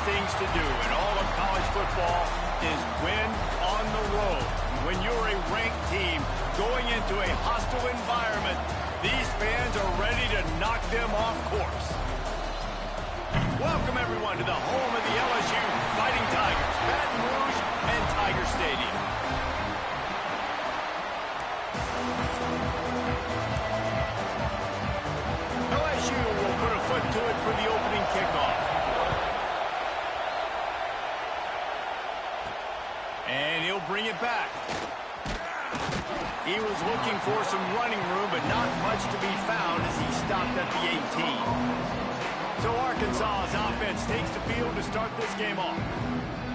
things to do in all of college football is win on the road. When you're a ranked team going into a hostile environment, these fans are ready to knock them off course. Welcome, everyone, to the home of the LSU Fighting Tigers, Baton Rouge and Tiger Stadium. LSU will put a foot to it for the opening kickoff. And he'll bring it back. He was looking for some running room, but not much to be found as he stopped at the 18. So Arkansas's offense takes the field to start this game off.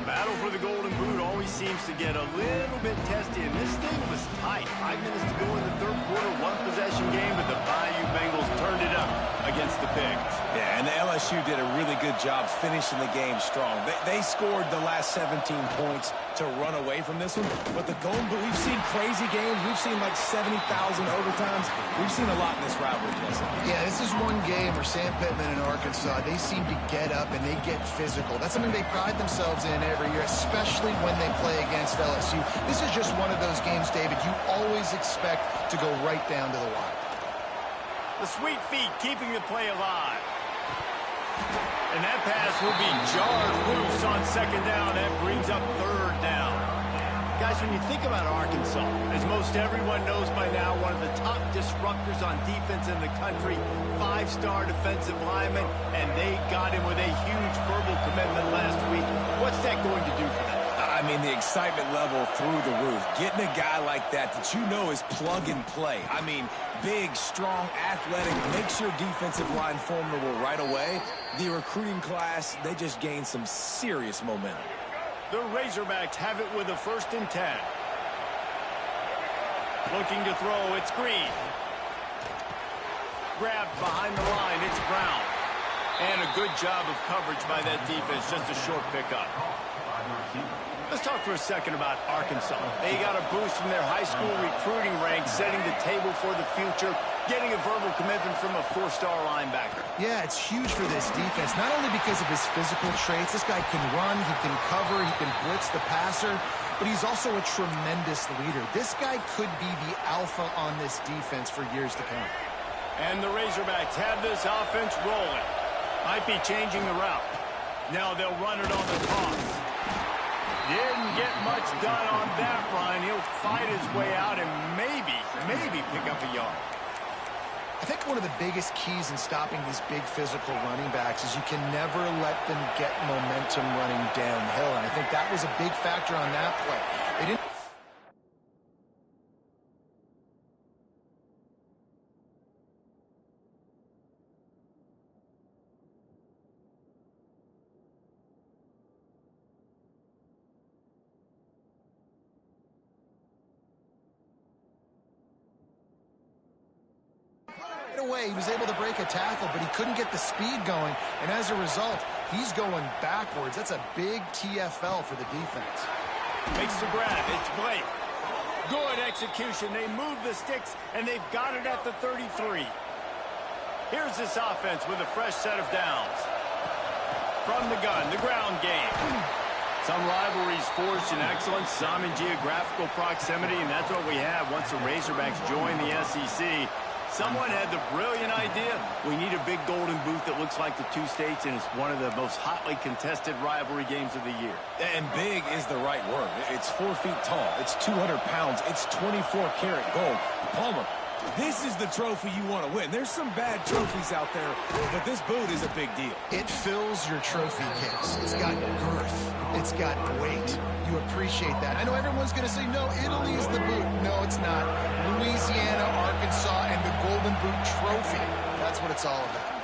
Battle for the Golden Boot always seems to get a little bit testy, and this thing was tight. 5 minutes to go in the third quarter, one-possession game, but the Bayou Bengals turned it up against the Pigs. Yeah, and the LSU did a really good job finishing the game strong. They scored the last 17 points to run away from this one, but the Golden Boot, we've seen crazy games. We've seen like 70,000 overtimes. We've seen a lot in this rivalry, Jesse. Yeah, this is one game where Sam Pittman and Arkansas, they seem to get up and they get physical. That's something they pride themselves in every year, especially when they play against LSU. This is just one of those games, David, you always expect to go right down to the wire. The sweet feet keeping the play alive. And that pass will be jarred loose on second down. That brings up third down. Guys, when you think about Arkansas, as most everyone knows by now, one of the top disruptors on defense in the country, 5-star defensive lineman, and they got him with a huge verbal commitment last week. What's that going to do for them? I mean, the excitement level through the roof. Getting a guy like that you know is plug and play. I mean, big, strong, athletic, makes your defensive line formidable right away. The recruiting class, they just gained some serious momentum. The Razorbacks have it with a 1st and 10. Looking to throw, it's Green. Grabbed behind the line, it's Brown. And a good job of coverage by that defense, just a short pickup. Let's talk for a second about Arkansas. They got a boost from their high school recruiting ranks, setting the table for the future, getting a verbal commitment from a 4-star linebacker. Yeah, it's huge for this defense, not only because of his physical traits. This guy can run, he can cover, he can blitz the passer, but he's also a tremendous leader. This guy could be the alpha on this defense for years to come. And the Razorbacks have this offense rolling. Might be changing the route. Now they'll run it on the toss. Didn't get much done on that run. He'll fight his way out and maybe pick up a yard. I think one of the biggest keys in stopping these big physical running backs is you can never let them get momentum running downhill. And I think that was a big factor on that play. They didn't. Away. He was able to break a tackle, but he couldn't get the speed going, and as a result, he's going backwards. That's a big TFL for the defense. Makes the grab. It's Blake. Good execution. They move the sticks, and they've got it at the 33. Here's this offense with a fresh set of downs. From the gun, the ground game. Some rivalries forged in excellence, some in geographical proximity, and that's what we have once the Razorbacks join the SEC. Someone had the brilliant idea. We need a big Golden Boot that looks like the two states, and it's one of the most hotly contested rivalry games of the year. And big is the right word. It's 4 feet tall. It's 200 pounds. It's 24-karat gold. Palmer, this is the trophy you want to win. There's some bad trophies out there, but this boot is a big deal. It fills your trophy case. It's got girth. It's got weight. You appreciate that. I know everyone's going to say, no, Italy is the boot. No, it's not. Louisiana, Arkansas, and the Golden Boot trophy. That's what it's all about.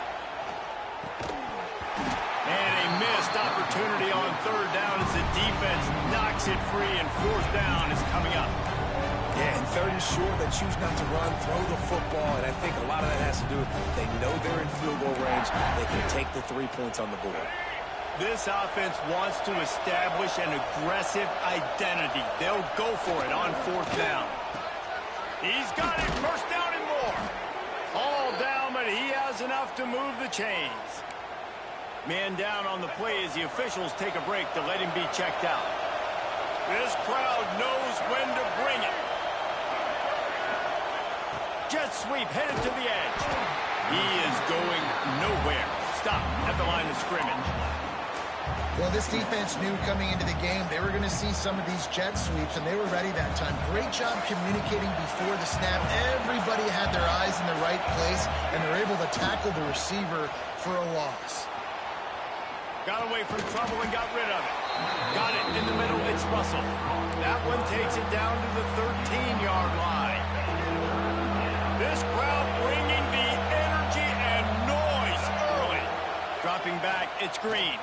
And a missed opportunity on third down as the defense knocks it free, and 4th down is coming up. Yeah, and 3rd and short, they choose not to run, throw the football, and I think a lot of that has to do with they know they're in field goal range. They can take the 3 points on the board. This offense wants to establish an aggressive identity. They'll go for it on 4th down. He's got it, 1st down and more. All down, but he has enough to move the chains. Man down on the play as the officials take a break to let him be checked out. This crowd knows when to bring it. Jet sweep headed to the edge. He is going nowhere. Stop at the line of scrimmage. Well, this defense knew coming into the game they were going to see some of these jet sweeps, and they were ready that time. Great job communicating before the snap. Everybody had their eyes in the right place, and they're able to tackle the receiver for a loss. Got away from trouble and got rid of it. Got it in the middle. It's Russell. That one takes it down to the 13-yard line. This crowd bringing the energy and noise early. Dropping back, it's Green.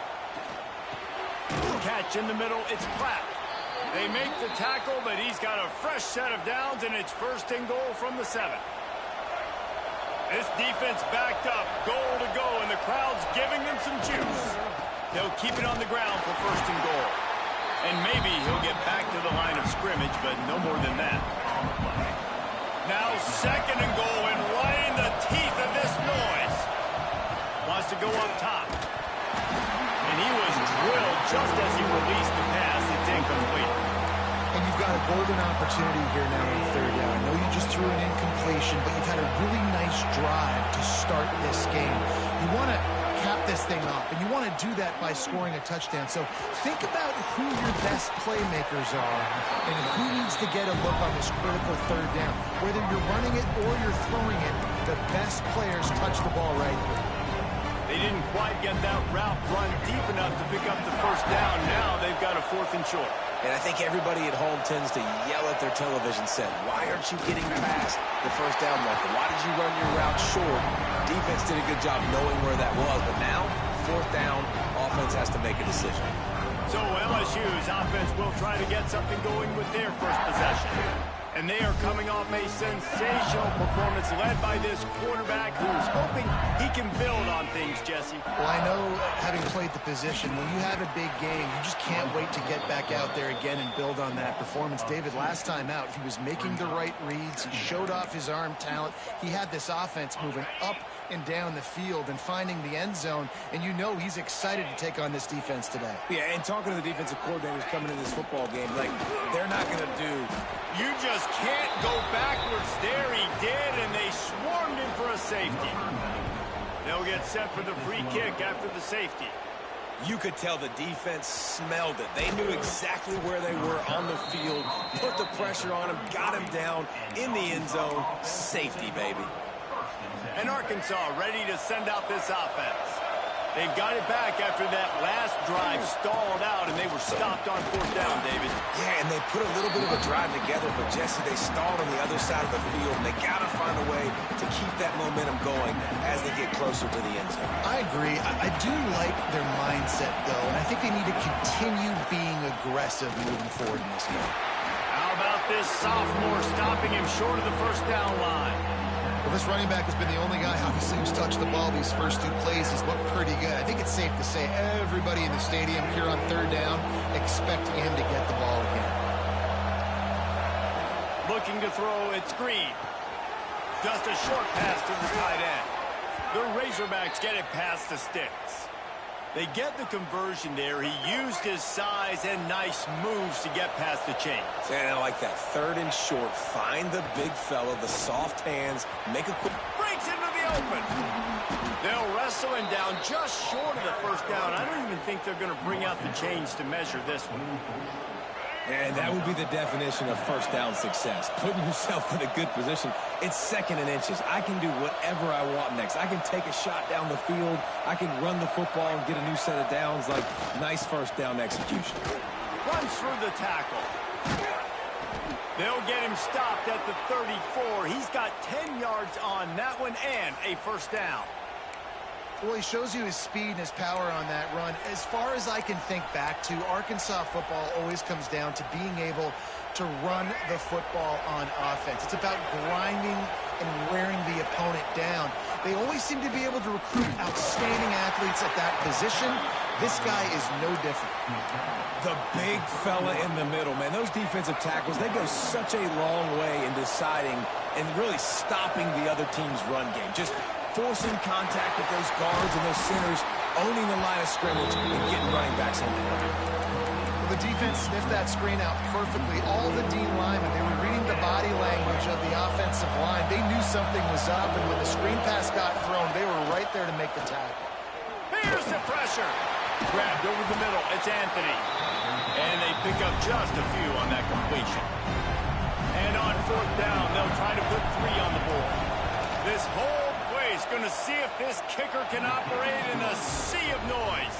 Catch in the middle, it's Platt. They make the tackle, but he's got a fresh set of downs, and it's 1st and goal from the 7. This defense backed up, goal to go, and the crowd's giving them some juice. They'll keep it on the ground for 1st and goal. And maybe he'll get back to the line of scrimmage, but no more than that. Now 2nd and goal, and right in the teeth of this noise. Wants to go up top. And he was drilled just as he released the pass. It's incomplete. And you've got a golden opportunity here now on 3rd down. I know you just threw an incompletion, but you've had a really nice drive to start this game. You want to cap this thing off, and you want to do that by scoring a touchdown. So think about who your best playmakers are and who needs to get a look on this critical 3rd down. Whether you're running it or you're throwing it, the best players touch the ball right here. They didn't quite get that route run deep enough to pick up the 1st down. Now they've got a 4th and short. And I think everybody at home tends to yell at their television set, why aren't you getting past the 1st down marker? Why did you run your route short? Defense did a good job knowing where that was, but now, 4th down, offense has to make a decision. So LSU's offense will try to get something going with their first possession. And they are coming off a sensational performance led by this quarterback who's hoping he can build on things, Jesse. Well, I know, having played the position, when you have a big game, you just can't wait to get back out there again and build on that performance. David, last time out, he was making the right reads. He showed off his arm talent. He had this offense moving up and down the field and finding the end zone, and you know he's excited to take on this defense today. Yeah, and talking to the defensive coordinators coming into this football game, like, they're not going to do... You just can't go backwards. There he did, and they swarmed him for a safety. They'll get set for the free kick after the safety. You could tell the defense smelled it. They knew exactly where they were on the field, put the pressure on him, got him down in the end zone. Safety, baby. And Arkansas ready to send out this offense. They've got it back after that last drive stalled out, and they were stopped on 4th down, David. Yeah, and they put a little bit of a drive together, but, Jesse, they stalled on the other side of the field, and they got to find a way to keep that momentum going as they get closer to the end zone. I agree. I do like their mindset, though, and I think they need to continue being aggressive moving forward in this game. How about this sophomore stopping him short of the 1st down line? Well, this running back has been the only guy, obviously, who's touched the ball these first 2 plays. He's looked pretty good. I think it's safe to say everybody in the stadium here on 3rd down expect him to get the ball again. Looking to throw, it's Green. Just a short pass to the tight end. The Razorbacks get it past the sticks. They get the conversion there. He used his size and nice moves to get past the chains. And I like that 3rd and short. Find the big fella, the soft hands, make a quick... Breaks into the open. They'll wrestle him down just short of the 1st down. I don't even think they're going to bring out the chains to measure this one. And that would be the definition of 1st down success. Putting yourself in a good position. It's 2nd and inches. I can do whatever I want next. I can take a shot down the field. I can run the football and get a new set of downs. Like, nice 1st down execution. Runs through the tackle. They'll get him stopped at the 34. He's got 10 yards on that one and a 1st down. Well, he shows you his speed and his power on that run. As far as I can think back to, Arkansas football always comes down to being able to run the football on offense. It's about grinding and wearing the opponent down. They always seem to be able to recruit outstanding athletes at that position. This guy is no different. The big fella in the middle, man. Those defensive tackles, they go such a long way in deciding and really stopping the other team's run game. Just forcing contact with those guards and those centers owning the line of scrimmage and getting running backs on the field. The defense sniffed that screen out perfectly. All the D linemen, they were reading the body language of the offensive line. They knew something was up, and when the screen pass got thrown, they were right there to make the tackle. Here's the pressure. Grabbed over the middle. It's Anthony. And they pick up just a few on that completion. And on fourth down, they'll try to put 3 on the board. This whole place going to see if this kicker can operate in a sea of noise.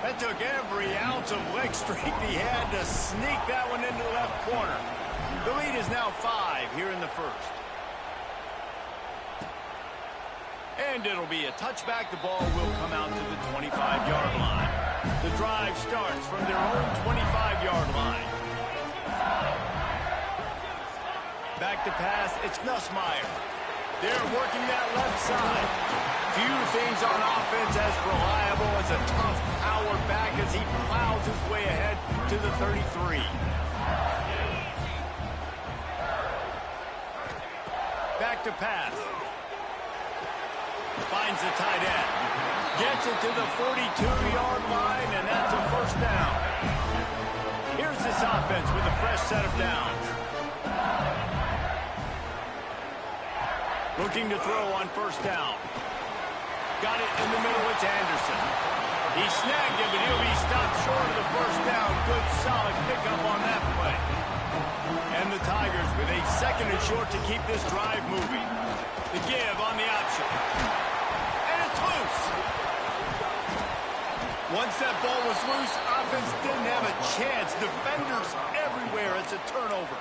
That took every ounce of leg strength he had to sneak that one into the left corner. The lead is now 5 here in the first. And it'll be a touchback. The ball will come out to the 25-yard line. The drive starts from their own 25-yard line. Back to pass. It's Nussmeier. They're working that left side. Few things on offense as reliable as a tough power back as he plows his way ahead to the 33. Back to pass. Finds the tight end. Gets it to the 42-yard line, and that's a first down. Here's this offense with a fresh set of downs. Looking to throw on first down. Got it in the middle. It's Anderson. He snagged it, but he'll be stopped short of the first down. Good, solid pickup on that play. And the Tigers with a second and short to keep this drive moving. The give on the option. And it's loose. Once that ball was loose, offense didn't have a chance. Defenders everywhere. It's a turnover.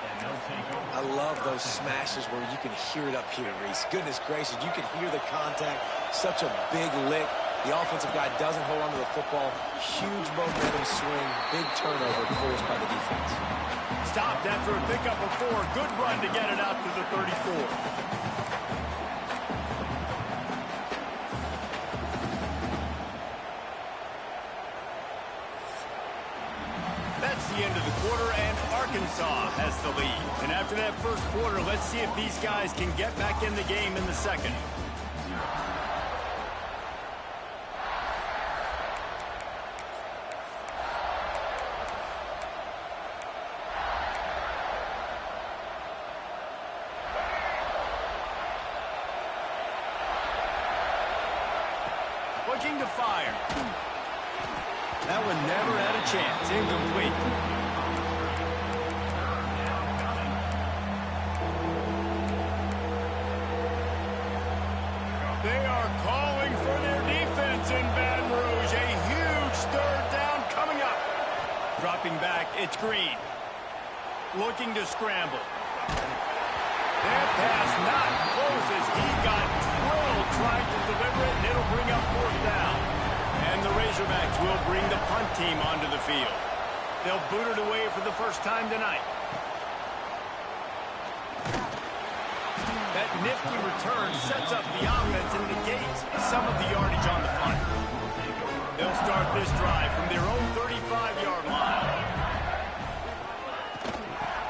I love those smashes where you can hear it up here, Reese. Goodness gracious, you can hear the contact. Such a big lick. The offensive guy doesn't hold on to the football. Huge momentum swing. Big turnover forced by the defense. Stopped after a pickup of 4. Good run to get it out to the 34. That's the end of the quarter, and Arkansas has the lead. And after that first quarter, let's see if these guys can get back in the game in the second. Looking to fire. That one never had a chance. Incomplete. They are calling for their defense in Baton Rouge. A huge third down coming up. Dropping back, it's Green. Looking to scramble. That pass not close as he got drilled trying to deliver it, and it'll bring up fourth down. And the Razorbacks will bring the punt team onto the field. They'll boot it away for the first time tonight. That nifty return sets up the offense and negates some of the yardage on the punt. They'll start this drive from their own 35-yard line.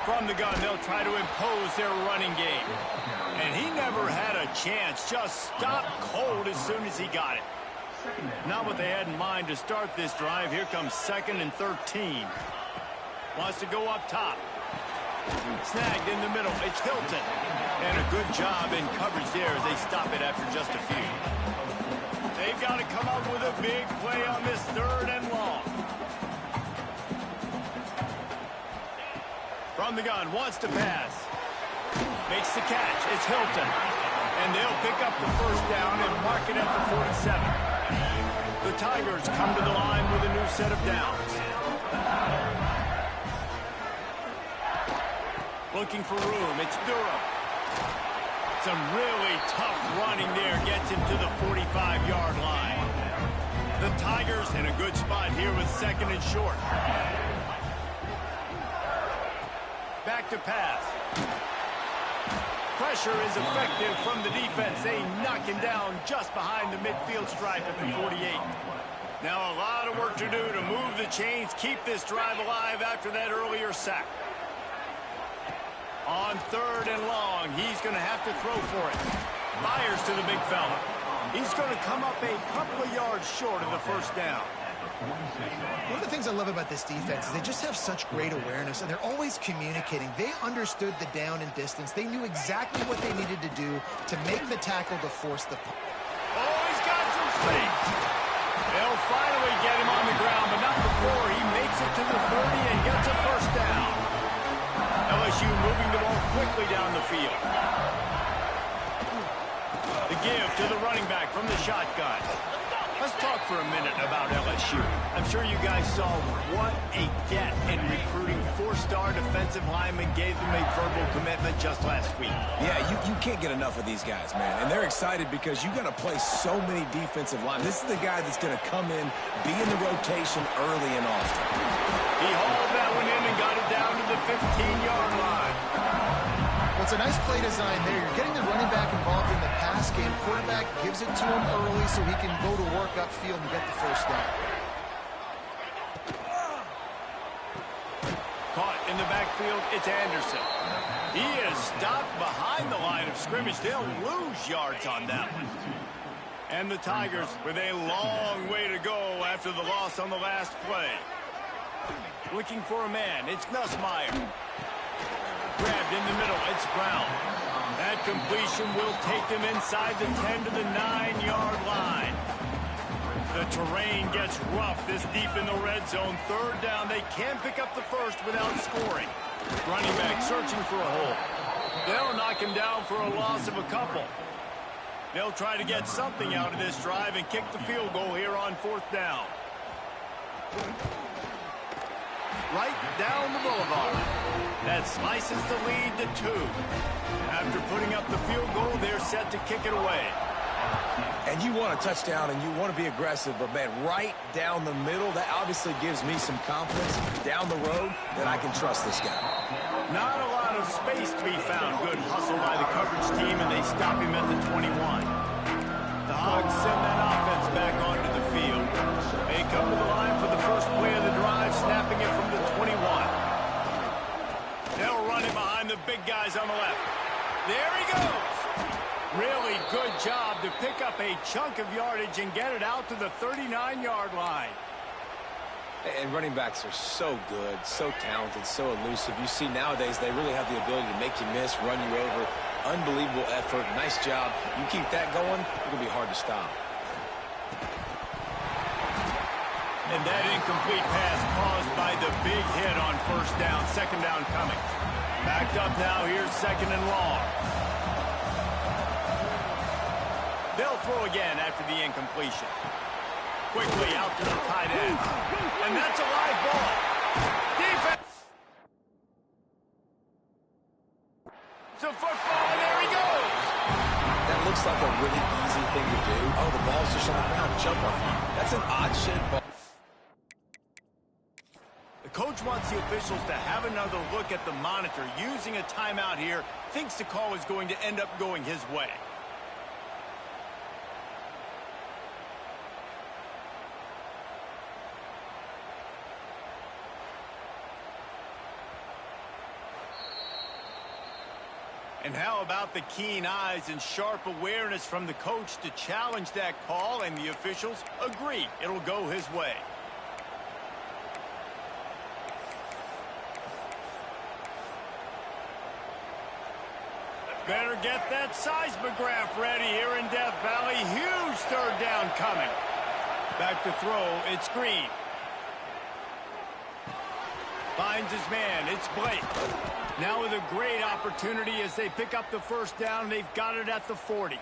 From the gun, they'll try to impose their running game. And he never had a chance. Just stopped cold as soon as he got it. Not what they had in mind to start this drive. Here comes 2nd and 13. Wants to go up top. Snagged in the middle. It's Hilton. And a good job in coverage there as they stop it after just a few. They've got to come up with a big play on this 3rd and long. From the gun, wants to pass. Makes the catch. It's Hilton. And they'll pick up the first down and mark it at the 47. The Tigers come to the line with a new set of downs. Looking for room. It's Durham. Some really tough running there. Gets him to the 45-yard line. The Tigers in a good spot here with 2nd and short. Back to pass. Pressure is effective from the defense. They knock him down just behind the midfield stripe at the 48. Now a lot of work to do to move the chains, keep this drive alive after that earlier sack. On 3rd and long, he's going to have to throw for it. Fires to the big fella. He's going to come up a couple of yards short of the first down. One of the things I love about this defense is they just have such great awareness, and they're always communicating. They understood the down and distance. They knew exactly what they needed to do to make the tackle to force the punt. Oh, he's got some space. They'll finally get him on the ground, but not before he makes it to the 30 and gets a first down. LSU moving the ball quickly down the field. The give to the running back from the shotgun. Let's talk for a minute about LSU. I'm sure you guys saw what a get in recruiting. 4-star defensive linemen gave them a verbal commitment just last week. Yeah, you can't get enough of these guys, man. And they're excited because you got to play so many defensive linemen. This is the guy that's going to come in, be in the rotation early and often. He hauled that one in and got it down to the 15-yard line. Well, it's a nice play design there. You're getting the running back involved in the pass game. Quarterback gives it to him early so he can go to work upfield and get the first down. Caught in the backfield, it's Anderson. He is stopped behind the line of scrimmage. They'll lose yards on that one. And the Tigers with a long way to go after the loss on the last play. Looking for a man, it's Nussmeier. Grabbed in the middle, it's Brown. That completion will take them inside the 10 to the 9-yard line. The terrain gets rough this deep in the red zone. Third down, they can pick up the first without scoring. Running back searching for a hole. They'll knock him down for a loss of a couple. They'll try to get something out of this drive and kick the field goal here on 4th down. Right down the boulevard. That slices the lead to 2. After putting up the field goal, they're set to kick it away. And you want a touchdown and you want to be aggressive, but, man, right down the middle, that obviously gives me some confidence down the road that I can trust this guy. Not a lot of space to be found. Good hustle by the coverage team, and they stop him at the 21. The Hogs send that offense back onto the field. They come to the line for the first play of the drive, snapping it from the 21. They'll run it behind the big guys on the left. There he goes. Really good job to pick up a chunk of yardage and get it out to the 39-yard line. And running backs are so good, so talented, so elusive. You see nowadays they really have the ability to make you miss, run you over. Unbelievable effort. Nice job. You keep that going, it's going to be hard to stop. And that incomplete pass caused by the big hit on first down. Second down coming. Backed up now. Here's 2nd and long. They'll throw again after the incompletion. Quickly out to the tight end. And that's a live ball. Defense. It's a football, and there he goes. That looks like a really easy thing to do. Oh, the ball's just on the ground. Jump on it. That's an odd-shaped ball. The coach wants the officials to have another look at the monitor. Using a timeout here, thinks the call is going to end up going his way. And how about the keen eyes and sharp awareness from the coach to challenge that call, and the officials agree it'll go his way. Better get that seismograph ready here in Death Valley. Huge 3rd down coming. Back to throw, it's Green. Finds his man, it's Blake. Now with a great opportunity as they pick up the first down. They've got it at the 40.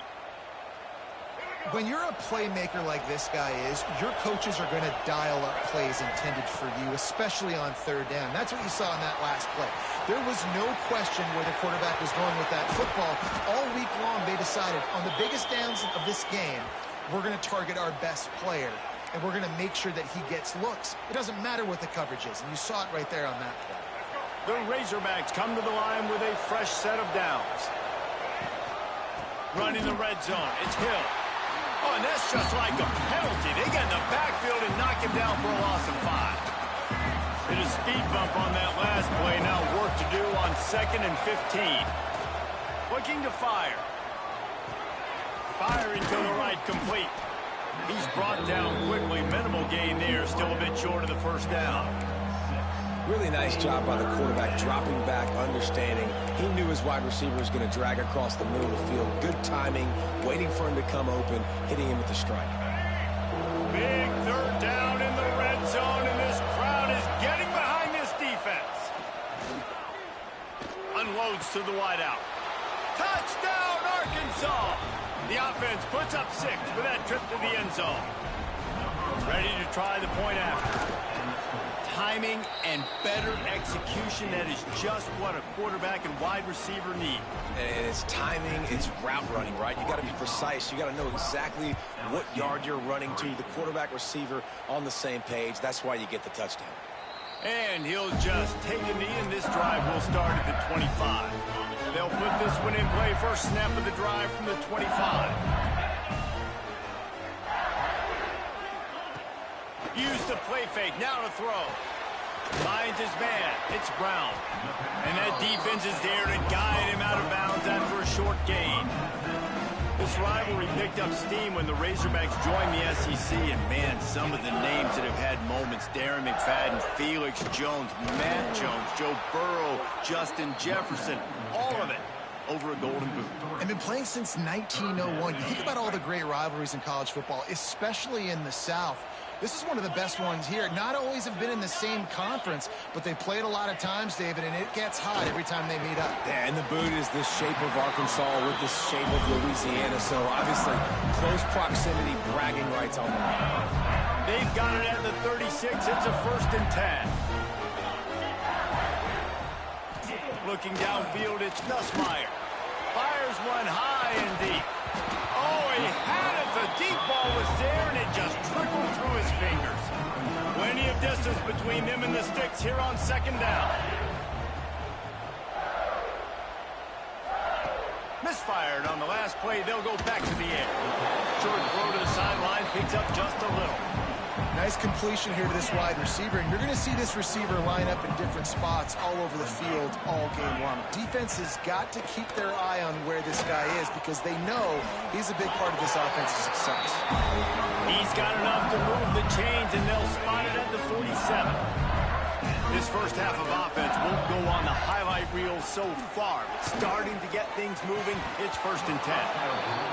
When you're a playmaker like this guy is, your coaches are going to dial up plays intended for you, especially on 3rd down. That's what you saw in that last play. There was no question where the quarterback was going with that football. All week long, they decided on the biggest downs of this game, we're going to target our best player, and we're going to make sure that he gets looks. It doesn't matter what the coverage is, and you saw it right there on that play. The Razorbacks come to the line with a fresh set of downs. Running the red zone, it's Hill. Oh, and that's just like a penalty. They get in the backfield and knock him down for a loss of 5. Hit a speed bump on that last play. Now work to do on 2nd and 15. Looking to fire. Firing to the right, complete. He's brought down quickly. Minimal gain there, still a bit short of the first down. Really nice job by the quarterback, dropping back, understanding. He knew his wide receiver was going to drag across the middle of the field. Good timing, waiting for him to come open, hitting him with the strike. Big third down in the red zone, and this crowd is getting behind this defense. Unloads to the wideout. Touchdown, Arkansas! The offense puts up 6 for that trip to the end zone. Ready to try the point after. Timing and better execution, that is just what a quarterback and wide receiver need. And it's timing, it's route running, right? You got to be precise. You got to know exactly what yard you're running to. The quarterback receiver on the same page. That's why you get the touchdown. And he'll just take a knee, and this drive will start at the 25. They'll put this one in play. First snap of the drive from the 25. Use the play fake, now to throw. Finds his man, it's Brown. And that defense is there to guide him out of bounds after a short gain. This rivalry picked up steam when the Razorbacks joined the SEC, and man, some of the names that have had moments: Darren McFadden, Felix Jones, Matt Jones, Joe Burrow, Justin Jefferson, all of it over a Golden Boot. And been playing since 1901. You think about all the great rivalries in college football, especially in the South. This is one of the best ones here. Not always have been in the same conference, but they've played a lot of times, David, and it gets hot every time they meet up. Yeah, and the boot is the shape of Arkansas with the shape of Louisiana, so obviously close proximity, bragging rights on the line. They've got it at the 36. It's a 1st and 10. Looking downfield, it's Nussmeier. Fires one high and deep. Oh, he had it. The deep ball was there, and it just trickled through his fingers. Plenty of distance between them and the sticks here on 2nd down. Misfired on the last play. They'll go back to the air. Short throw to the sideline, picks up just a little. Nice completion here to this wide receiver, and you're going to see this receiver line up in different spots all over the field all game long. Defense has got to keep their eye on where this guy is because they know he's a big part of this offense's success. He's got enough to move the chains, and they'll spot it at the 47. This first half of offense won't go on the highlight reel so far. But starting to get things moving, it's 1st and 10.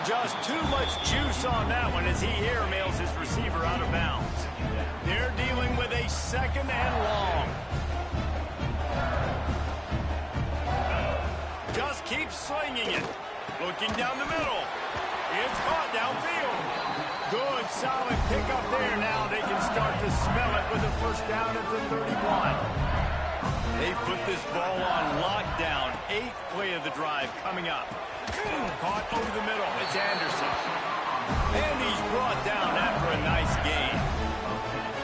Just too much juice on that one as he airmails his receiver out of bounds. They're dealing with a 2nd and long. Just keep slinging it. Looking down the middle. It's caught downfield. Good, solid pickup there. Now they can start to smell it with a 1st down at the 31. They've put this ball on lockdown. 8th play of the drive coming up. Caught over the middle. It's Anderson. And he's brought down after a nice gain.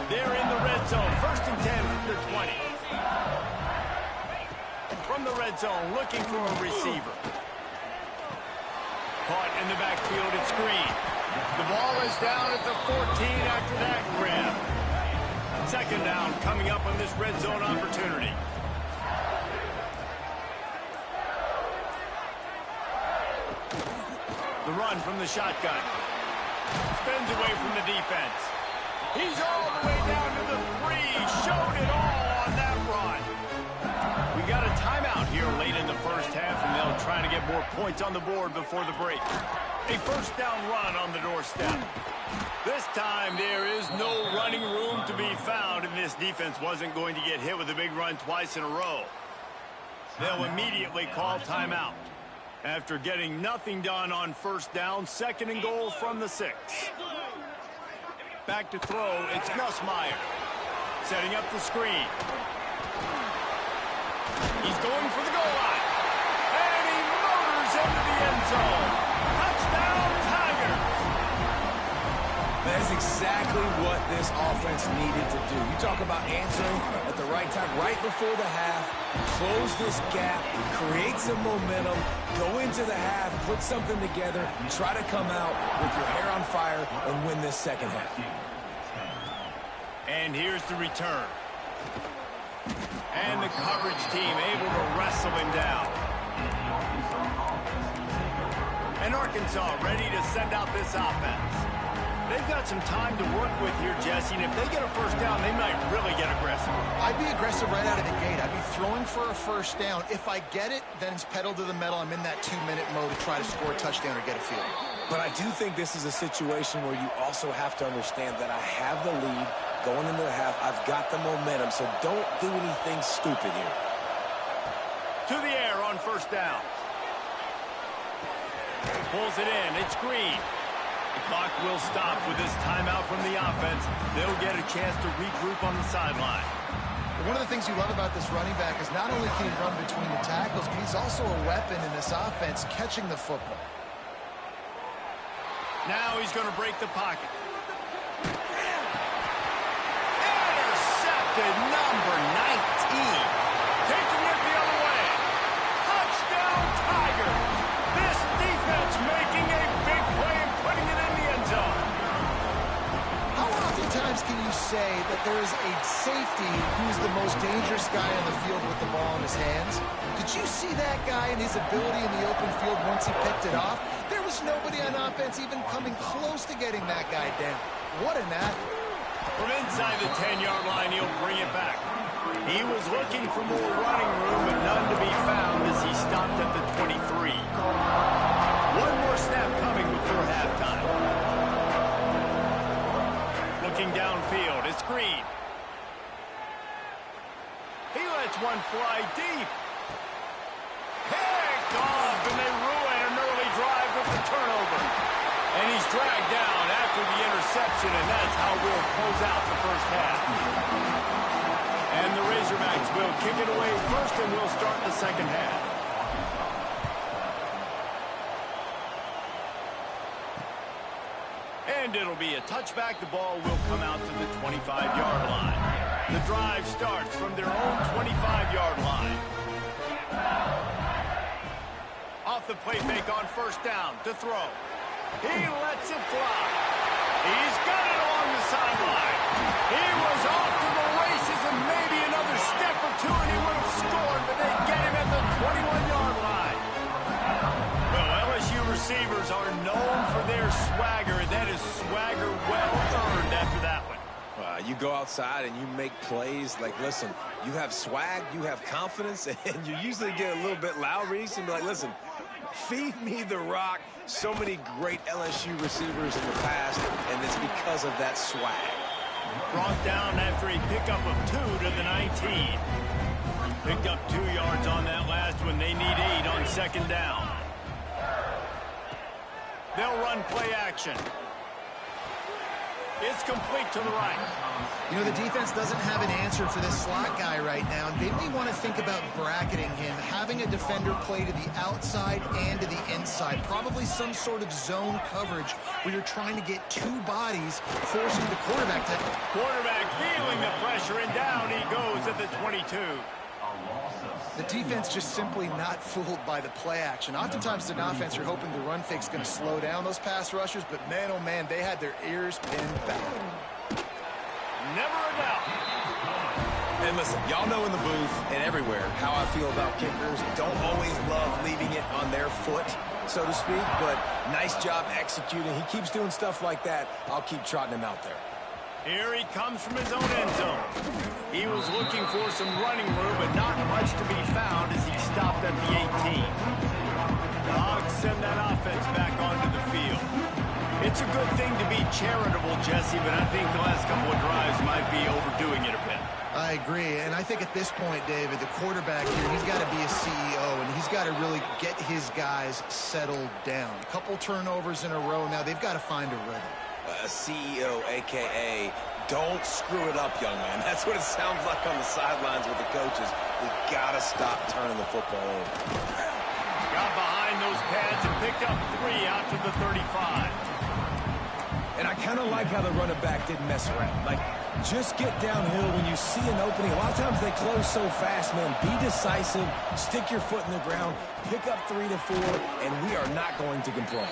They're in the red zone. 1st and 10 from the 20. From the red zone, looking for a receiver. Caught in the backfield, it's Green. The ball is down at the 14 after that grab. 2nd down coming up on this red zone opportunity. The run from the shotgun. Spins away from the defense. He's all the way down to the 3. Showed it all on that run. We got a timeout here late in the first half, and they'll try to get more points on the board before the break. A 1st down run on the doorstep. This time there is no running room to be found, and this defense wasn't going to get hit with a big run twice in a row. They'll immediately call timeout. After getting nothing done on 1st down, 2nd and goal from the 6. Back to throw, it's Nussmeier. Setting up the screen. He's going for the goal line. And he motors into the end zone. Touchdown, Tigers! That is exactly what this offense needed to do. You talk about answering at the right time, right before the half, close this gap, create some momentum, go into the half, put something together, try to come out with your hair on fire and win this 2nd half. And here's the return. And the coverage team able to wrestle him down. And Arkansas ready to send out this offense. They've got some time to work with here, Jesse, and if they get a first down, they might really get aggressive. I'd be aggressive right out of the gate. I'd be throwing for a first down. If I get it, then it's pedal to the metal. I'm in that 2-minute mode to try to score a touchdown or get a field goal. But I do think this is a situation where you also have to understand that I have the lead going into the half. I've got the momentum, so don't do anything stupid here. To the air on first down. Pulls it in. It's Green. The clock will stop with this timeout from the offense. They'll get a chance to regroup on the sideline. One of the things you love about this running back is not only can he run between the tackles, but he's also a weapon in this offense catching the football. Now he's going to break the pocket. Intercepted, number 19. Taking it the other way. Touchdown, Tiger. This defense making a big play and putting it in the end zone. How oftentimes can you say that there is a safety who's the most dangerous guy on the field with the ball in his hands? Did you see that guy and his ability in the open field once he picked it off? There was nobody on offense even coming close to getting that guy down. What an athlete. From inside the 10-yard line, he'll bring it back. He was looking for more running room, but none to be found as he stopped at the 23. One more snap coming before halftime. Looking downfield, it's Green. He lets one fly deep. Picked off, and they ruin an early drive with the turnover. And he's dragged down after the interception, and that's how we'll close out the first half. And the Razorbacks will kick it away first, and we'll start the second half. And it'll be a touchback. The ball will come out to the 25-yard line. The drive starts from their own 25-yard line. Off the play fake on first down to throw. He lets it fly. He's got it along the sideline. He was off to the races and maybe another step or two and he would have scored, but they get him at the 21-yard line. Well, LSU receivers are known for their swagger. That is swagger well earned after that one. You go outside and you make plays. Like, listen, you have swag, you have confidence, and you usually get a little bit loud, Reese, and be like, listen, feed me the rock. So many great LSU receivers in the past, and it's because of that swag. Brought down after a pickup of 2 to the 19. Picked up 2 yards on that last one. They need 8 on second down. They'll run play action. It's complete to the right. You know, the defense doesn't have an answer for this slot guy right now. They may want to think about bracketing him, having a defender play to the outside and to the inside. Probably some sort of zone coverage where you're trying to get 2 bodies, forcing the quarterback to... Quarterback feeling the pressure, and down he goes at the 22. The defense just simply not fooled by the play action. Oftentimes, as an offense, you're hoping the run fake's going to slow down those pass rushers, but man, oh man, they had their ears pinned back. Never a doubt. And listen, y'all know in the booth and everywhere how I feel about kickers. Don't always love leaving it on their foot, so to speak, but nice job executing. He keeps doing stuff like that. I'll keep trotting him out there. Here he comes from his own end zone. He was looking for some running room, but not much to be found as he stopped at the 18. The Hogs send that offense back onto the field. It's a good thing to be charitable, Jesse, but I think the last couple of drives might be overdoing it a bit. I agree, and I think at this point, David, the quarterback here, he's got to be a CEO, and he's got to really get his guys settled down. A couple turnovers in a row now. They've got to find a rhythm. A CEO, a.k.a. don't screw it up, young man. That's what it sounds like on the sidelines with the coaches. We got to stop turning the football over. Got behind those pads and picked up 3 out to the 35. And I kind of like how the running back didn't mess around. Like, just get downhill when you see an opening. A lot of times they close so fast, man. Be decisive, stick your foot in the ground, pick up 3 to 4, and we are not going to complain.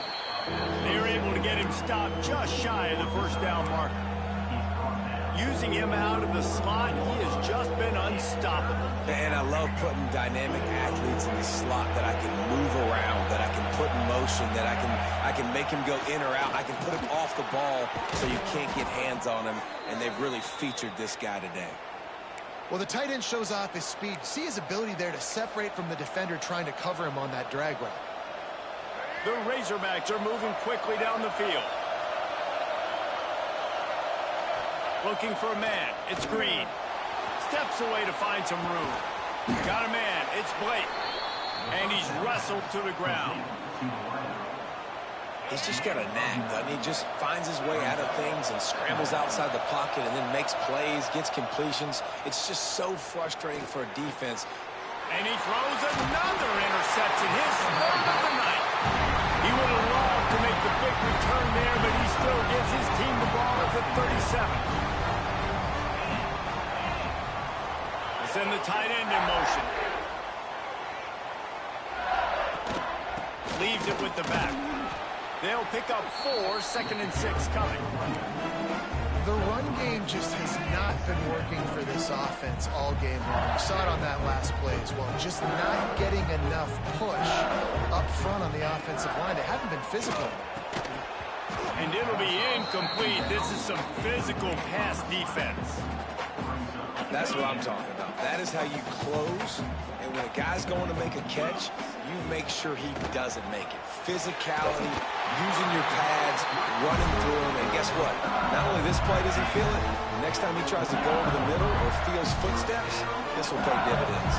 They were able to get him stopped just shy of the first down marker. Using him out of the slot, he has just been unstoppable. And I love putting dynamic athletes in the slot that I can move around, that I can put in motion that I can make him go in or out. I can put him off the ball so you can't get hands on him, and they've really featured this guy today. Well, the tight end shows off his speed. See his ability there to separate from the defender trying to cover him on that drag route. The Razorbacks are moving quickly down the field. Looking for a man. It's Green. Steps away to find some room. Got a man. It's Blake. And he's wrestled to the ground. He's just got a knack, doesn't he? Just finds his way out of things and scrambles outside the pocket and then makes plays, gets completions. It's just so frustrating for a defense. And he throws another interception, his third of the night. He would have loved to make the big return there, but he still gives his team the ball at the 37. Send the tight end in motion. Leaves it with the back. They'll pick up 4, 2nd and 6 coming. The run game just has not been working for this offense all game long. We saw it on that last play as well. Just not getting enough push up front on the offensive line. They haven't been physical. And it'll be incomplete. This is some physical pass defense. That's what I'm talking about. That is how you close. And when a guy's going to make a catch, you make sure he doesn't make it. Physicality, using your pads, running through him. And guess what? Not only this play does he feel it, next time he tries to go over the middle or feels footsteps, this will pay dividends.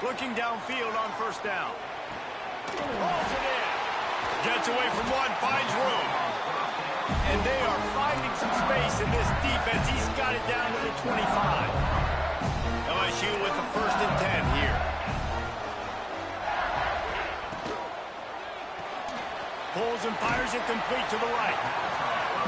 Looking downfield on first down. Rolls it in. Gets away from one, finds room. And they are finding some space in this defense. He's got it down to the 25. LSU with the 1st and 10 here. Pulls and fires it complete to the right.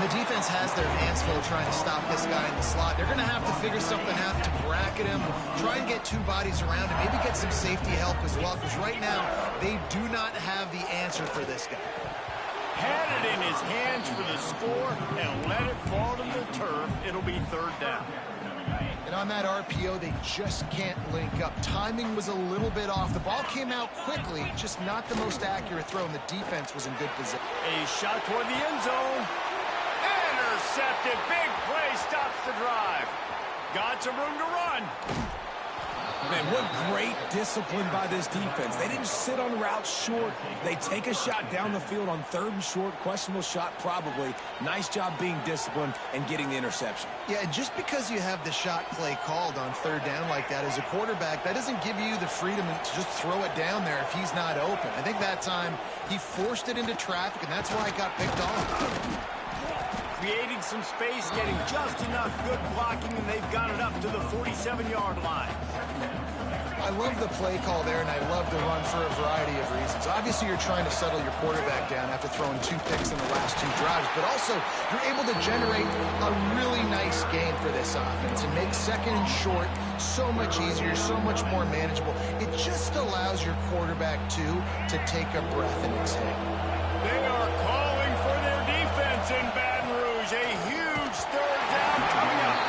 The defense has their hands full trying to stop this guy in the slot. They're going to have to figure something out to bracket him, try and get 2 bodies around him, maybe get some safety help as well, because right now they do not have the answer for this guy. Had it in his hands for the score and let it fall to the turf. It'll be 3rd down. And on that RPO, they just can't link up. Timing was a little bit off. The ball came out quickly, just not the most accurate throw, and the defense was in good position. A shot toward the end zone. Intercepted. Big play stops the drive. Got some room to run. Man, what great discipline by this defense. They didn't sit on routes short. They take a shot down the field on 3rd and short. Questionable shot probably. Nice job being disciplined and getting the interception. Yeah, and just because you have the shot play called on 3rd down like that as a quarterback, that doesn't give you the freedom to just throw it down there if he's not open. I think that time he forced it into traffic, and that's why it got picked off. Creating some space, getting just enough good blocking, and they've got it up to the 47-yard line. I love the play call there, and I love the run for a variety of reasons. Obviously, you're trying to settle your quarterback down after throwing 2 picks in the last 2 drives, but also you're able to generate a really nice game for this offense and make 2nd and short so much easier, so much more manageable. It just allows your quarterback, too, to take a breath and exhale. They are calling for their defense in Baton Rouge. A huge 3rd down coming up.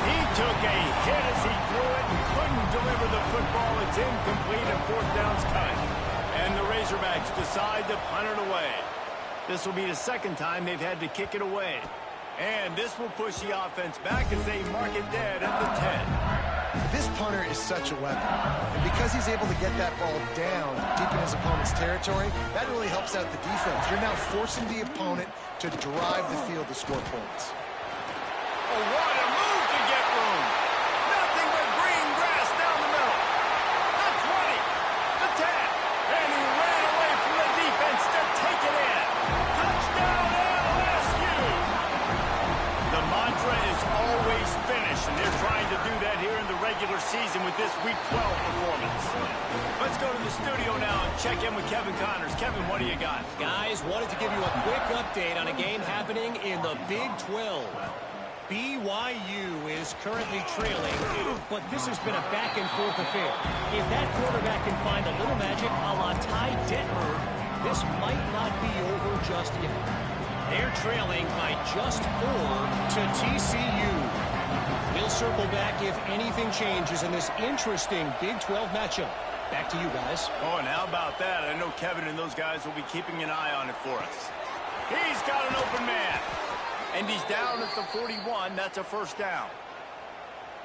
He took a hit as he threw it and couldn't deliver the football. It's incomplete and 4th down's cut. And the Razorbacks decide to punt it away. This will be the 2nd time they've had to kick it away. And this will push the offense back as they mark it dead at the 10. This punter is such a weapon. And because he's able to get that ball down deep in his opponent's territory, that really helps out the defense. You're now forcing the opponent to drive the field to score points. Oh, what a move to get room. Nothing but green grass down the middle. The 20, the 10, and he ran away from the defense to take it in. Touchdown LSU. The mantra is always finish, and they're trying to do that here in the regular season with this Week 12 performance. Let's go to the studio now and check in with Kevin Connors. Kevin, what do you got? Guys, wanted to give you a quick update on a game happening in the Big 12. BYU is currently trailing, but this has been a back-and-forth affair. If that quarterback can find a little magic a la Ty Detmer, this might not be over just yet. They're trailing by just 4 to TCU. We'll circle back if anything changes in this interesting Big 12 matchup. Back to you guys. Oh, and how about that? I know Kevin and those guys will be keeping an eye on it for us. He's got an open man. And he's down at the 41. That's a first down.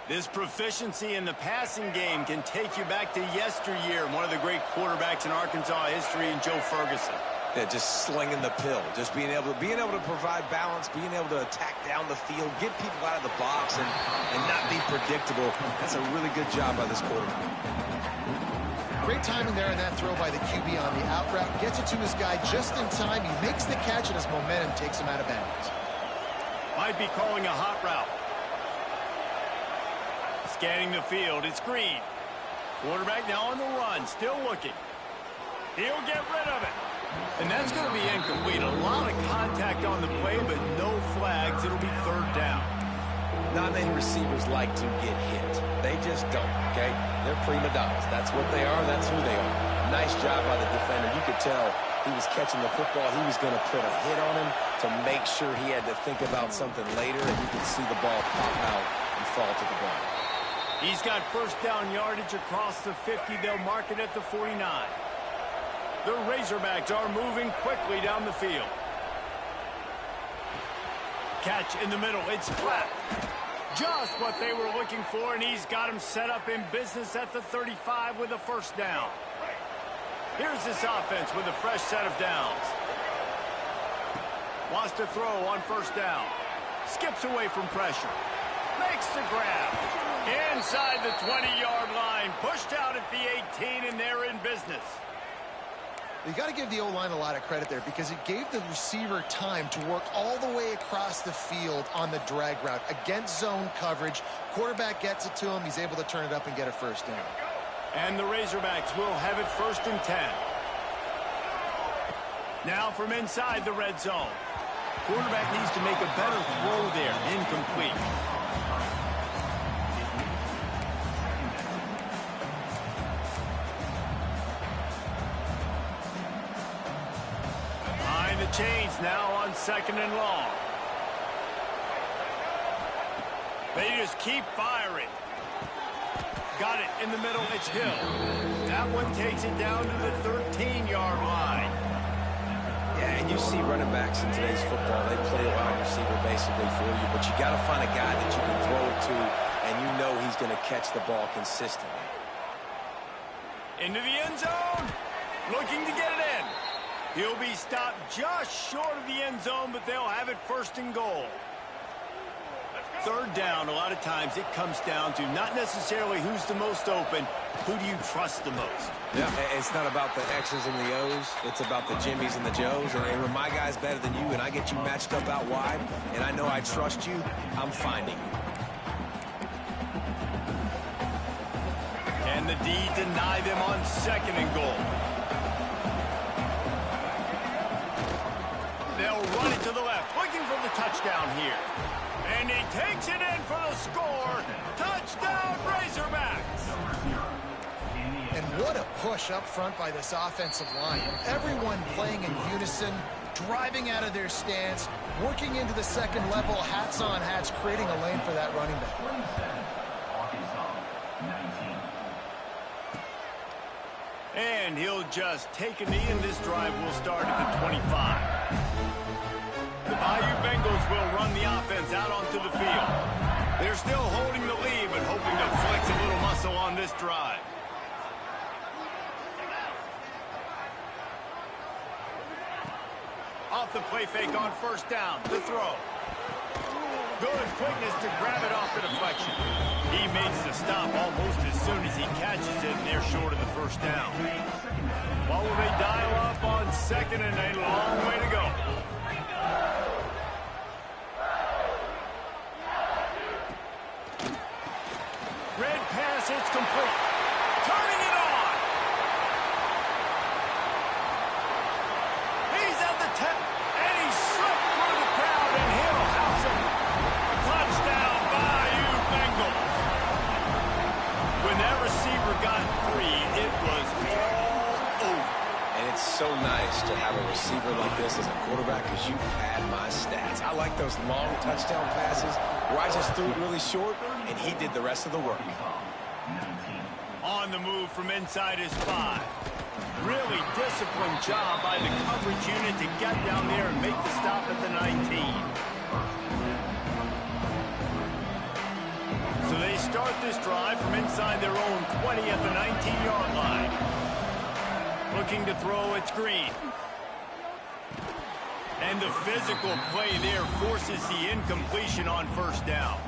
This proficiency in the passing game can take you back to yesteryear. One of the great quarterbacks in Arkansas history, in Joe Ferguson. Yeah, just slinging the pill, just being able to provide balance, being able to attack down the field, get people out of the box, and not be predictable. That's a really good job by this quarterback. Great timing there in that throw by the QB on the out route. Gets it to his guy just in time. He makes the catch, and his momentum takes him out of bounds. Might be calling a hot route. Scanning the field. It's Green. Quarterback now on the run. Still looking. He'll get rid of it. And that's going to be incomplete. A lot of contact on the play, but no flags. It'll be third down. Not many receivers like to get hit. They just don't, okay? They're prima donnas. That's what they are. That's who they are. Nice job by the defender. You could tell he was catching the football. He was going to put a hit on him to make sure he had to think about something later, and you could see the ball pop out and fall to the ground. He's got first down yardage across the 50. They'll mark it at the 49. The Razorbacks are moving quickly down the field. Catch in the middle. It's flat. Just what they were looking for, and he's got him set up in business at the 35 with a first down. Here's this offense with a fresh set of downs. Wants to throw on first down. Skips away from pressure. Makes the grab. Inside the 20-yard line. Pushed out at the 18, and they're in business. You got to give the O-line a lot of credit there because it gave the receiver time to work all the way across the field on the drag route against zone coverage. Quarterback gets it to him. He's able to turn it up and get a first down. And the Razorbacks will have it 1st and 10. Now from inside the red zone. Quarterback needs to make a better throw there. Incomplete. Behind the chains now on 2nd and long. They just keep firing. Got it in the middle. It's Hill. That one takes it down to the 13-yard line. Yeah, and you see running backs in today's football. They play a wide receiver basically for you, but you got to find a guy that you can throw it to, and you know he's going to catch the ball consistently. Into the end zone. Looking to get it in. He'll be stopped just short of the end zone, but they'll have it 1st and goal. Third down, a lot of times it comes down to not necessarily who's the most open, who do you trust the most? Yeah, it's not about the X's and the O's. It's about the Jimmies and the Joes. And when my guy's better than you and I get you matched up out wide and I know I trust you, I'm finding you. And the D deny them on 2nd and goal. They'll run it to the left, looking for the touchdown here. And he takes it in for the score. Touchdown, Razorbacks. And what a push up front by this offensive line. Everyone playing in unison, driving out of their stance, working into the second level, hats on hats, creating a lane for that running back. And he'll just take a knee, and this drive will start at the 25. The Bayou Bengals will run the offense out onto the field. They're still holding the lead, but hoping to flex a little muscle on this drive. Off the play fake on first down. The throw. Good quickness to grab it off the deflection. He makes the stop almost as soon as he catches it, and they're short of the first down. What will they dial up on 2nd and a long way to go? Red pass, it's complete. Turning it on. He's at the 10, and he slipped through the crowd, and he'll house him. Touchdown, Bayou Bengals. When that receiver got free, it was all over. And it's so nice to have a receiver like this as a quarterback because you pad my stats. I like those long touchdown passes where I just threw it really short, and he did the rest of the work. On the move from inside his 5. Really disciplined job by the coverage unit to get down there and make the stop at the 19. So they start this drive from inside their own 20 at the 19-yard line. Looking to throw, it's Green. And the physical play there forces the incompletion on first down.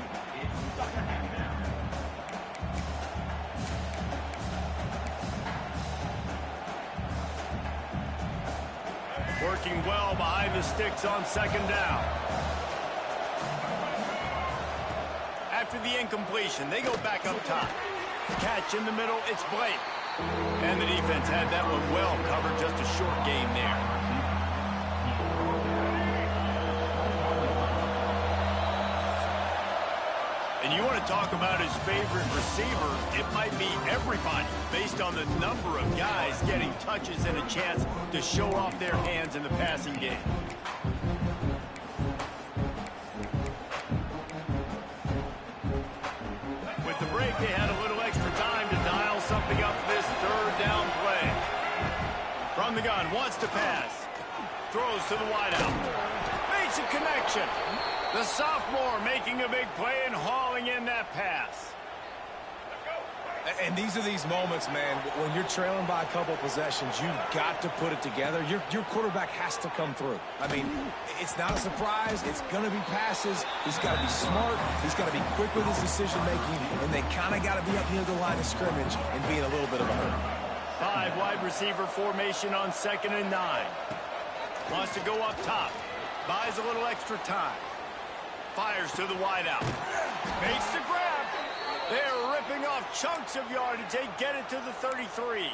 Working well behind the sticks on second down. After the incompletion, they go back up top. Catch in the middle, it's Blake. And the defense had that one well covered, just a short game there. And you want to talk about his favorite receiver, it might be everybody, based on the number of guys getting touches and a chance to show off their hands in the passing game. With the break, they had a little extra time to dial something up this third down play. From the gun, wants to pass. Throws to the wideout. Makes a connection. The sophomore making a big play and hauling in that pass. And these are these moments, man, when you're trailing by a couple possessions, you've got to put it together. Your quarterback has to come through. I mean, it's not a surprise. It's going to be passes. He's got to be smart. He's got to be quick with his decision-making, and they kind of got to be up near the line of scrimmage and be in a little bit of a hurry. 5 wide receiver formation on 2nd and 9. Wants to go up top. Buys a little extra time. Fires to the wideout. Makes the grab. They're ripping off chunks of yardage. They get it to the 33.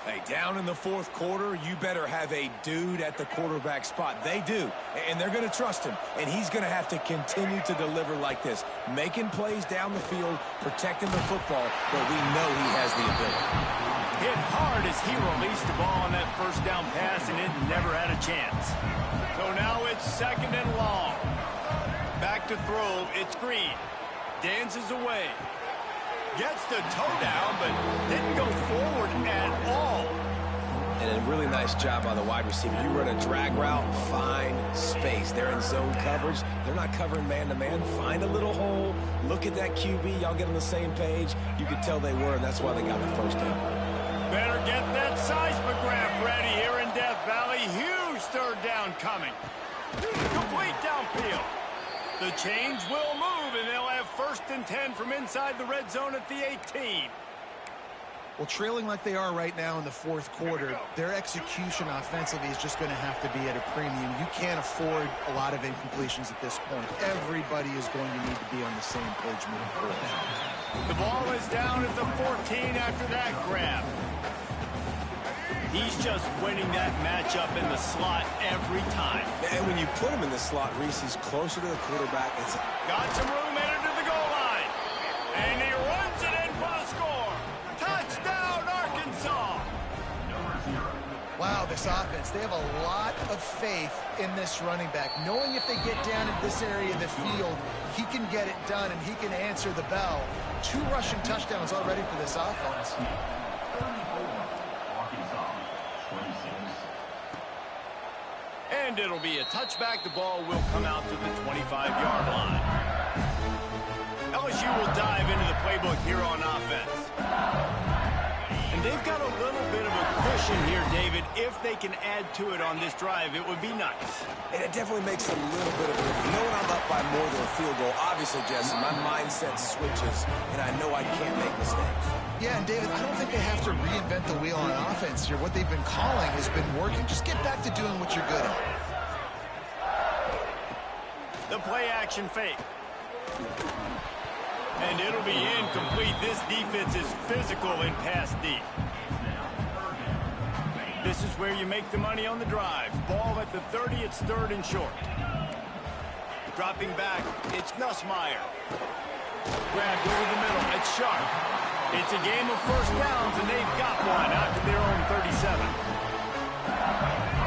Hey, down in the 4th quarter, you better have a dude at the quarterback spot. They do, and they're going to trust him. And he's going to have to continue to deliver like this, making plays down the field, protecting the football, but we know he has the ability. Hit hard as he released the ball on that first down pass, and it never had a chance. So now it's 2nd and long. Back to throw, it's Green. Dances away. Gets the toe down, but didn't go forward at all. And a really nice job by the wide receiver. You run a drag route, find space. They're in zone coverage. They're not covering man-to-man. Find a little hole. Look at that QB. Y'all get on the same page. You could tell they were, and that's why they got the first down. Better get that seismograph ready here in Death Valley. Huge third down coming. Complete downfield. The chains will move, and they'll have 1st and 10 from inside the red zone at the 18. Well, trailing like they are right now in the 4th quarter, their execution offensively is just going to have to be at a premium. You can't afford a lot of incompletions at this point. Everybody is going to need to be on the same page moving forward. The ball is down at the 14 after that grab. He's just winning that matchup in the slot every time. And when you put him in the slot, Reese, he's closer to the quarterback. Got some room headed to the goal line. And he runs it in for the score. Touchdown, Arkansas. Wow, this offense, they have a lot of faith in this running back. Knowing if they get down in this area of the field, he can get it done and he can answer the bell. 2 rushing touchdowns already for this offense. And it'll be a touchback. The ball will come out to the 25-yard line. LSU will dive into the playbook here on offense. And they've got a little bit of a cushion here, David. If they can add to it on this drive, it would be nice. And it definitely makes a little bit of a difference. Knowing I'm up by more than a field goal, obviously, Jesse, my mindset switches, and I know I can't make mistakes. Yeah, and David, I don't think they have to reinvent the wheel on offense here. What they've been calling has been working. Just get back to doing what you're good at. The play-action fake. And it'll be incomplete. This defense is physical and pass deep. This is where you make the money on the drive. Ball at the 30, it's 3rd and short. Dropping back, it's Nussmeier. Grabbed over the middle, it's Sharp. It's a game of first downs, and they've got one out to their own 37.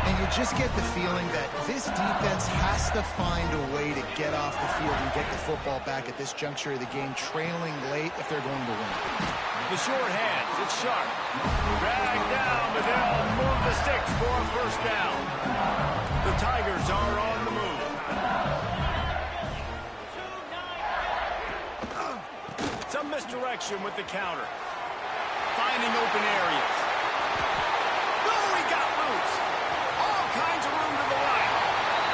And you you just get the feeling that this defense has to find a way to get off the field and get the football back at this juncture of the game, trailing late if they're going to win. The short hands, it's sharp. Drag down, but they'll move the sticks for a first down. The Tigers are on the move. Some misdirection with the counter. Finding open areas. Oh, he got loose. All kinds of room to the right.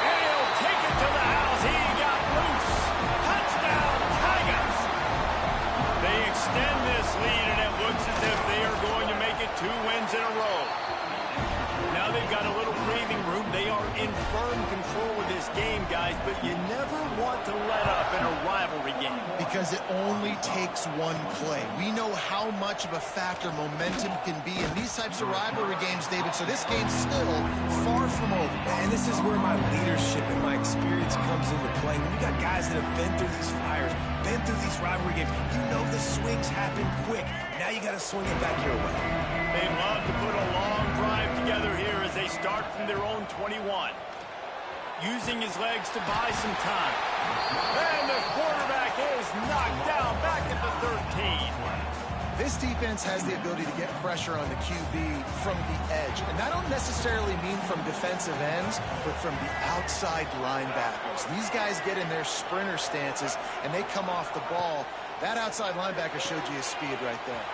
And he'll take it to the house. He got loose. Touchdown, Tigers. They extend this lead, and it looks as if they are going to make it 2 wins in a row. Now they've got a little breathing room. They are in firm control of this game, guys, but you never want to let up in a rivalry game. Because it only takes one play. We know how much of a factor momentum can be in these types of rivalry games, David, so this game's still far from over. And this is where my leadership and my experience comes into play. When you got guys that have been through these fires, been through these rivalry games, you know the swings happen quick. Now you got to swing it back your way. They love to put a long drive together here as they start from their own 21. Using his legs to buy some time. And the quarterback is knocked down back at the 13. This defense has the ability to get pressure on the QB from the edge. And I don't necessarily mean from defensive ends, but from the outside linebackers. These guys get in their sprinter stances, and they come off the ball. That outside linebacker showed you his speed right there.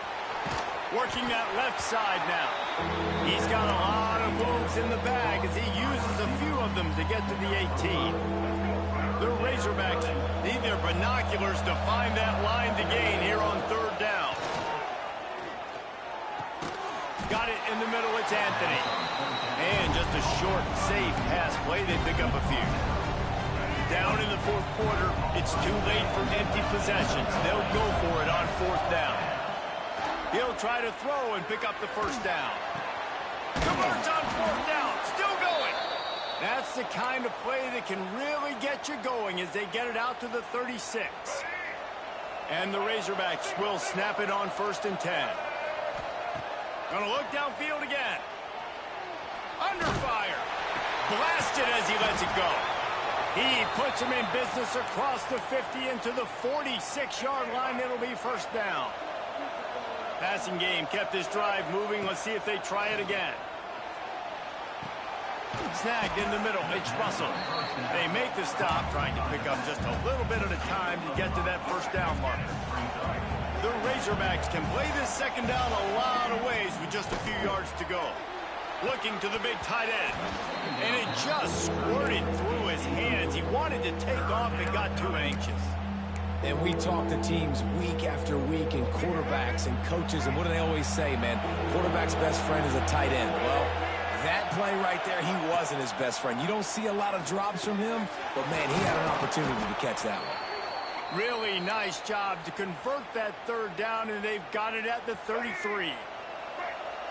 Working that left side now. He's got a lot of moves in the bag as he uses a few of them to get to the 18. The Razorbacks need their binoculars to find that line to gain here on 3rd down. Got it in the middle, it's Anthony. And just a short, safe pass play, they pick up a few. Down in the 4th quarter, it's too late for empty possessions. They'll go for it on 4th down. He'll try to throw and pick up the first down. Converts on 4th down, still going. That's the kind of play that can really get you going as they get it out to the 36. And the Razorbacks will snap it on 1st and 10. Gonna look downfield again. Under fire. Blasted as he lets it go. He puts him in business across the 50 into the 46-yard line. It'll be 1st down. Passing game kept this drive moving. Let's see if they try it again. Snagged in the middle. It's Russell. They make the stop, trying to pick up just a little bit at a time to get to that 1st down marker. The Razorbacks can play this 2nd down a lot of ways with just a few yards to go. Looking to the big tight end. And it just squirted through his hands. He wanted to take off and got too anxious. And we talk to teams week after week, and quarterbacks and coaches, and what do they always say, man? Quarterback's best friend is a tight end. Well, that play right there, he wasn't his best friend. You don't see a lot of drops from him, but, man, he had an opportunity to catch that one. Really nice job to convert that 3rd down, and they've got it at the 33.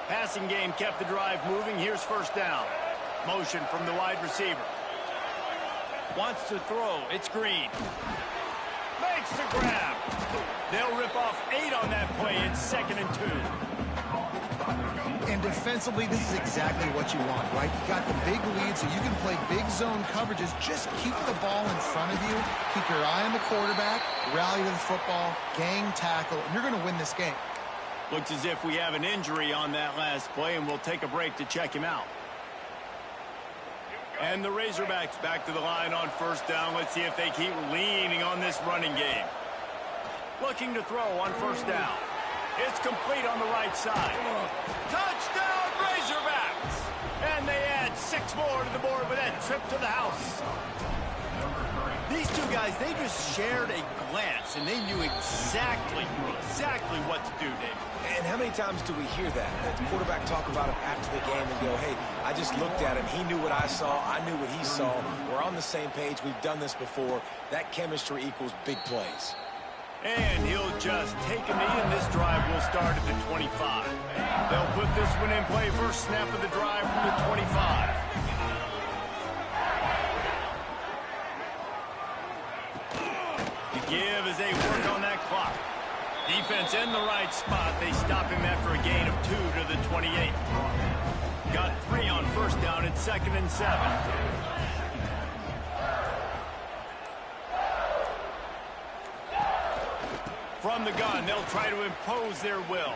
Passing game kept the drive moving. Here's 1st down. Motion from the wide receiver. Wants to throw. It's Green. Makes the grab. They'll rip off 8 on that play. It's 2nd and 2. And defensively, this is exactly what you want, right? You got the big lead, so you can play big zone coverages. Just keep the ball in front of you. Keep your eye on the quarterback. Rally to the football. Gang tackle. And you're going to win this game. Looks as if we have an injury on that last play, and we'll take a break to check him out. And the Razorbacks back to the line on 1st down. Let's see if they keep leaning on this running game. Looking to throw on 1st down. It's complete on the right side. Touchdown, Razorbacks! And they add 6 more to the board with that trip to the house. These two guys, they just shared a glance, and they knew exactly what to do, Dave. And how many times do we hear that? That the quarterback talk about him after the game and go, hey, I just looked at him. He knew what I saw. I knew what he saw. We're on the same page. We've done this before. That chemistry equals big plays. And he'll just take a knee, and this drive will start at the 25. They'll put this one in play. First snap of the drive from the 25. The give as they work on that clock. Defense in the right spot. They stop him after a gain of 2 to the 28. Got 3 on first down at 2nd and 7. From the gun, they'll try to impose their will.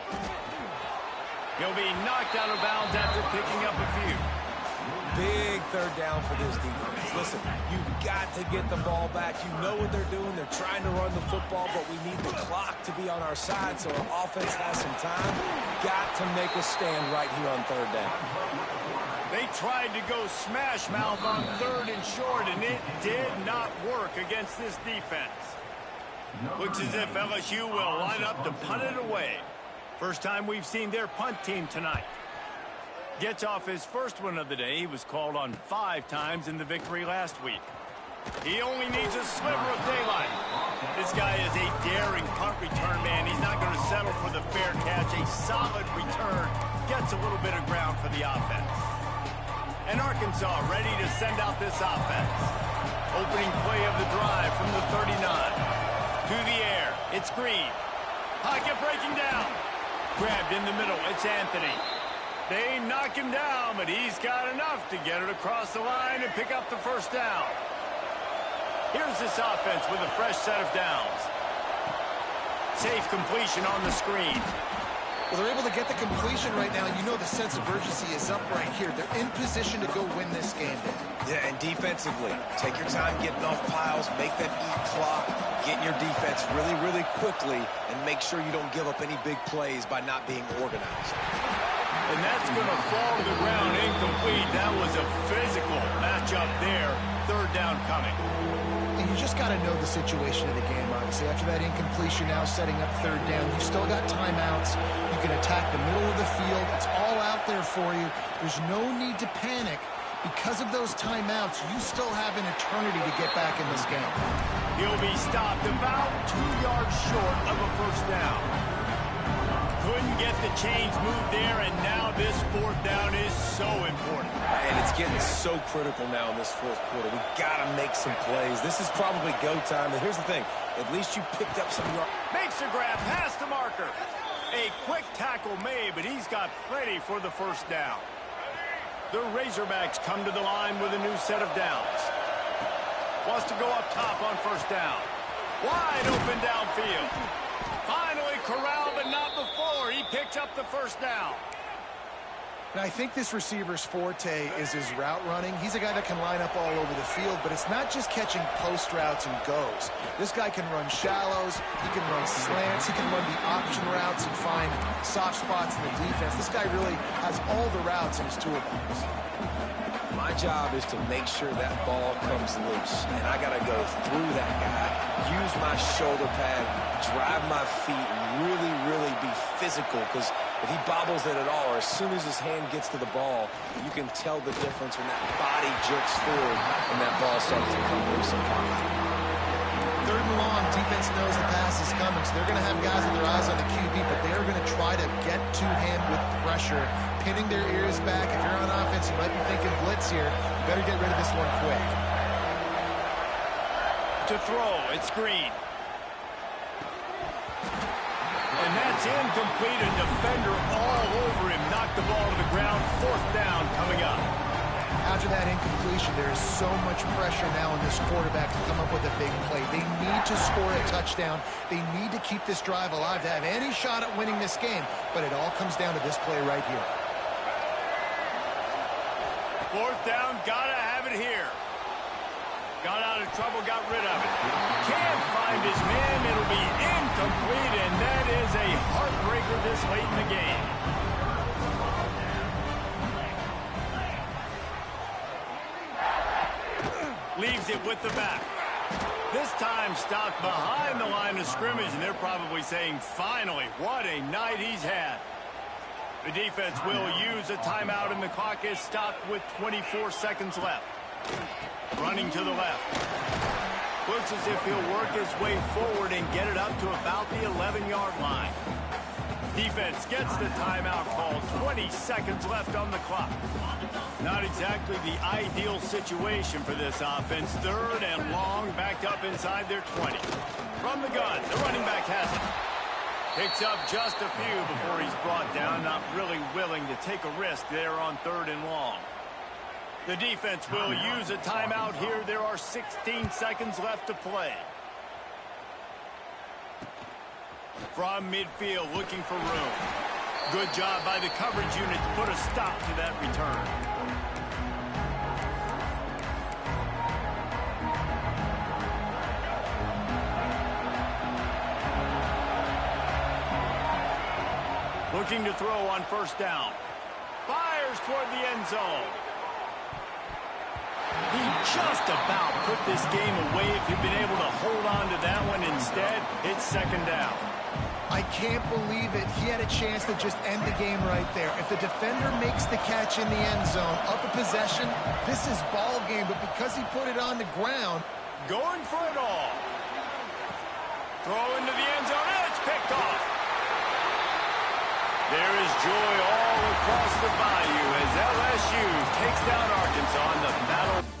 He'll be knocked out of bounds after picking up a few. Big third down for this defense. Listen, you've got to get the ball back. You know what they're doing. They're trying to run the football, but we need the clock to be on our side so our offense has some time. Got to make a stand right here on third down. They tried to go smash mouth on 3rd and short, and it did not work against this defense. Looks as if LSU will line up to punt it away. First time we've seen their punt team tonight. Gets off his first one of the day. He was called on 5 times in the victory last week. He only needs a sliver of daylight. This guy is a daring punt return man. He's not going to settle for the fair catch. A solid return gets a little bit of ground for the offense. And Arkansas ready to send out this offense. Opening play of the drive from the 39. To the air. It's Green. Pocket breaking down. Grabbed in the middle. It's Anthony. They knock him down, but he's got enough to get it across the line and pick up the first down. Here's this offense with a fresh set of downs. Safe completion on the screen. Well, they're able to get the completion right now. You know the sense of urgency is up right here. They're in position to go win this game. Yeah, and defensively, take your time getting off piles, make them eat clock, get in your defense really, really quickly, and make sure you don't give up any big plays by not being organized. And that's going to fall to the ground incomplete. That was a physical matchup there. 3rd down coming. And you just got to know the situation of the game, obviously. After that incompletion, now setting up 3rd down. You've still got timeouts. You can attack the middle of the field. It's all out there for you. There's no need to panic. Because of those timeouts, you still have an eternity to get back in this game. He'll be stopped about 2 yards short of a first down. Couldn't get the chains moved there, and now this 4th down is so important. And it's getting so critical now in this 4th quarter. We got to make some plays. This is probably go time. And here's the thing. At least you picked up some yards. Makes the grab past the marker. A quick tackle made, but he's got plenty for the first down. The Razorbacks come to the line with a new set of downs. Wants to go up top on first down. Wide open downfield. Finally corralled, but not before. He picks up the first down. Now, I think this receiver's forte is his route running. He's a guy that can line up all over the field, but it's not just catching post routes and goes. This guy can run shallows, he can run slants, he can run the option routes and find soft spots in the defense. This guy really has all the routes in his toolbox. My job is to make sure that ball comes loose, and I got to go through that guy, use my shoulder pad, drive my feet, and really, really be physical, because if he bobbles it at all, or as soon as his hand gets to the ball, you can tell the difference when that body jerks forward and that ball starts to come loose and pop out. 3rd and long, defense knows the pass is coming, so they're going to have guys with their eyes on the QB, but they're going to try to get to him with pressure, pinning their ears back. If you're on offense, you might be thinking blitz here. You better get rid of this one quick. To throw, it's Green. And that's incomplete. A defender all over him. Knocked the ball to the ground. 4th down coming up. After that incompletion, there is so much pressure now on this quarterback to come up with a big play. They need to score a touchdown. They need to keep this drive alive to have any shot at winning this game. But it all comes down to this play right here. 4th down, gotta have it here. Got out of trouble, got rid of it. Can't find his man. It'll be incomplete, and that is a heartbreaker this late in the game. Leaves it with the back. This time stopped behind the line of scrimmage, and they're probably saying, finally, what a night he's had. The defense will use a timeout, and the clock is stopped with 24 seconds left. Running to the left. Looks as if he'll work his way forward and get it up to about the 11-yard line. Defense gets the timeout called. 20 seconds left on the clock. Not exactly the ideal situation for this offense. 3rd and long, backed up inside their 20. From the gun, the running back has it. Picks up just a few before he's brought down, not really willing to take a risk there on 3rd and long. The defense will use a timeout here. There are 16 seconds left to play. From midfield, looking for room. Good job by the coverage unit to put a stop to that return. Looking to throw on 1st down. Fires toward the end zone. He just about put this game away if he'd been able to hold on to that one. Instead, it's 2nd down. I can't believe it. He had a chance to just end the game right there. If the defender makes the catch in the end zone, up a possession, this is ball game. But because he put it on the ground. Going for it all. Throw into the end zone, and it's picked off. There is joy all across the bayou as LSU takes down Arkansas in the battle.